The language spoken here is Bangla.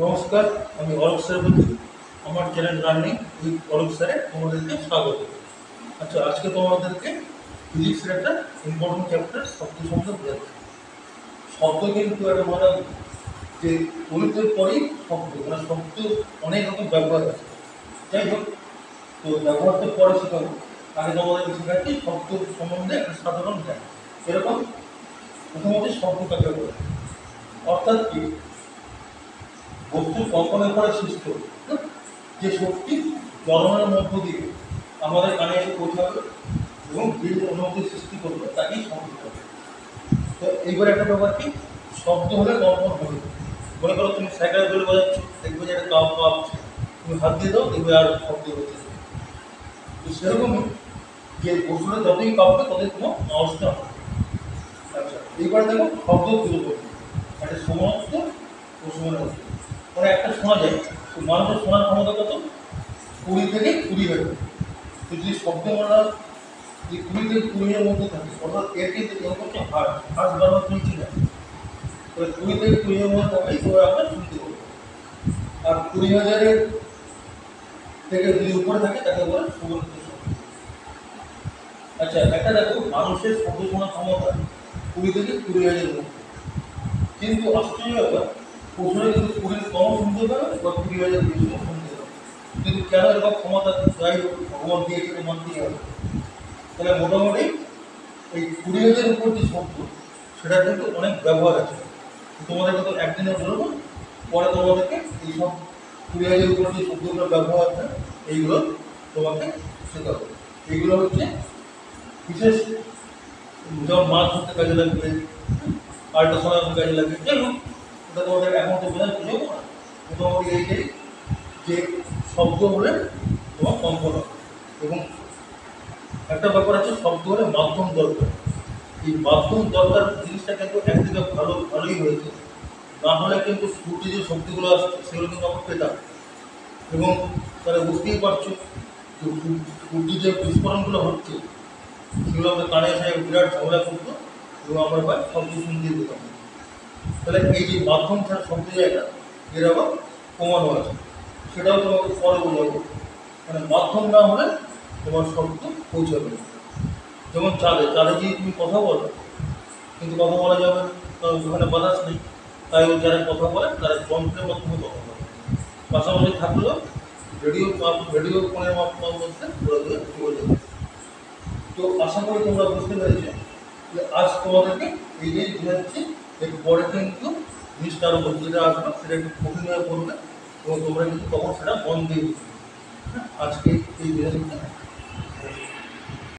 নমস্কার, আমি অলোক স্যার বলছি। আমার চ্যানেল লার্নিং উইথ অলোক স্যারে তোমাদেরকে স্বাগত। আচ্ছা, আজকে তোমাদেরকে ফিজিক্সের একটা ইম্পর্টেন্ট চ্যাপ্টার শব্দ বোঝাচ্ছি। শব্দ কিন্তু একটা মানে যে তড়িতের পরেই শব্দ, মানে শব্দ অনেক রকম ব্যবহার আছে। যাই হোক, তো ব্যবহারটা পরে শেখাবো। আগে তোমাদেরকে শেখাচ্ছি শব্দ সম্বন্ধে একটা সাধারণ জ্ঞান। এরকম প্রথমত শব্দ কাকে বলে, অর্থাৎ কি বস্তুর কম্পনের ফলে সৃষ্ট যে শক্তি জ্বলনের মধ্য দিয়ে আমাদের কানে এসে পৌঁছাবে এবং যে অনুভূতি সৃষ্টি করবে তাকেই শব্দ করবে। তো এইবার একটা ব্যাপার কি, শব্দ হলে কম্পন হবে। মনে করো তুমি সাইকেল ধরে বোঝাচ্ছ, দেখবে যে একটা কাপ কাঁপছে, তুমি হাত দিয়ে দাও, দেখবে আর শব্দ হচ্ছে। তো সেরকমই যে বস্তুটা যতই কাঁপবে ততই তোমার আওয়াজটা হবে। আচ্ছা, এইবার দেখো শব্দ তুলে করবে একটা সমাপ্ত ও সমানার্থ। মানে একটা শোনা যায়, মানুষের শোনার ক্ষমতা কত? 20 থেকে 20,000। তো যদি শব্দ আমরা যে 20 থেকে 20-এর মধ্যে থাকে, অর্থাৎ এর কিন্তু এরকম হচ্ছে হার্স বাড়ানোর তুমি ঠিক আছে। তো 20 থেকে 20-এর মধ্যে থাকলেই তোমরা আমরা শুনতে পাবো। আর 20,000-এর থেকে যদি উপরে থাকে তাকে বলে সুবর্ণ শব্দ। আচ্ছা, একটা দেখো মানুষের শব্দ শোনার ক্ষমতা 20 থেকে 20,000-এর মধ্যে, কিন্তু আশ্চর্য ব্যাপার প্রশ্নে কিন্তু 20 কম শুনতে পাবে বা 20,000 বেশিও শুনতে পাবে। কিন্তু কেন এরকম ক্ষমতা, যাই হোক ভগবান দিয়েছে তো মানতেই হবে। তাহলে মোটামুটি এই 20,000-এর উপর যে শব্দ সেটা কিন্তু অনেক ব্যবহার আছে। তোমাদেরকে তো একদিনে বলবো, পরে তোমাদেরকে এইসব 20,000-এর উপর যে শব্দগুলো ব্যবহার আছে এইগুলো তোমাকে শেখাবো। এইগুলো হচ্ছে বিশেষ, যেমন মাছ ধরতে কাজে লাগবে, আল্ট্রাসাউন্ড কাজে লাগবে। যাই হোক, এটা তোমাদের এখন তো বোঝা বুঝবো না। মোটামুটি এইটাই যে শব্দ হলে তোমার কম্পন হবে। এবং একটা ব্যাপার আছে, শব্দ হলে মাধ্যম দরকার। এই মাধ্যম দরকার জিনিসটা কিন্তু একদিকে ভালোই হয়েছে, না হলে কিন্তু ফুটে যে শক্তিগুলো আসছে সেগুলো কিন্তু আমরা পেতাম। এবং তারা বুঝতেই পারছো যে ফুটে যে বিস্ফোরণগুলো হচ্ছে সেগুলো আমাদের কানে এসে বিরাট ঝামেলা করতো এবং আমরা প্রায় শব্দ শুনতেই পেতাম। তাহলে এই যে মাধ্যম ছাড়া শব্দ জায়গা এর আবার কমানো আছে, সেটাও তোমাকে পরে বোঝাবো। মানে মাধ্যম না হলে তোমার শব্দ পৌঁছাবে না। যেমন চালে যদি তুমি কথা বলো, কিন্তু কথা বলা যাবে না, কারণ ওখানে বাতাস নেই। তাই ওই যারা কথা বলে তারা যন্ত্রের মাধ্যমে কথা বলে। পাশাপাশি থাকলেও রেডিও ফোনের মধ্যে ঘুরে চলে যাবে। তো আশা করি তোমরা বুঝতে পেরেছো যে আজ তোমাদেরকে এই যে বোঝাচ্ছি, এর পরে কিন্তু জিনিসটা আরও যেটা আসবে সেটা একটু কঠিন হয়ে পড়বে এবং তোমরা কিন্তু তখন সেটা মন দিয়ে বুঝবে। আজকে এই বোঝাচ্ছি।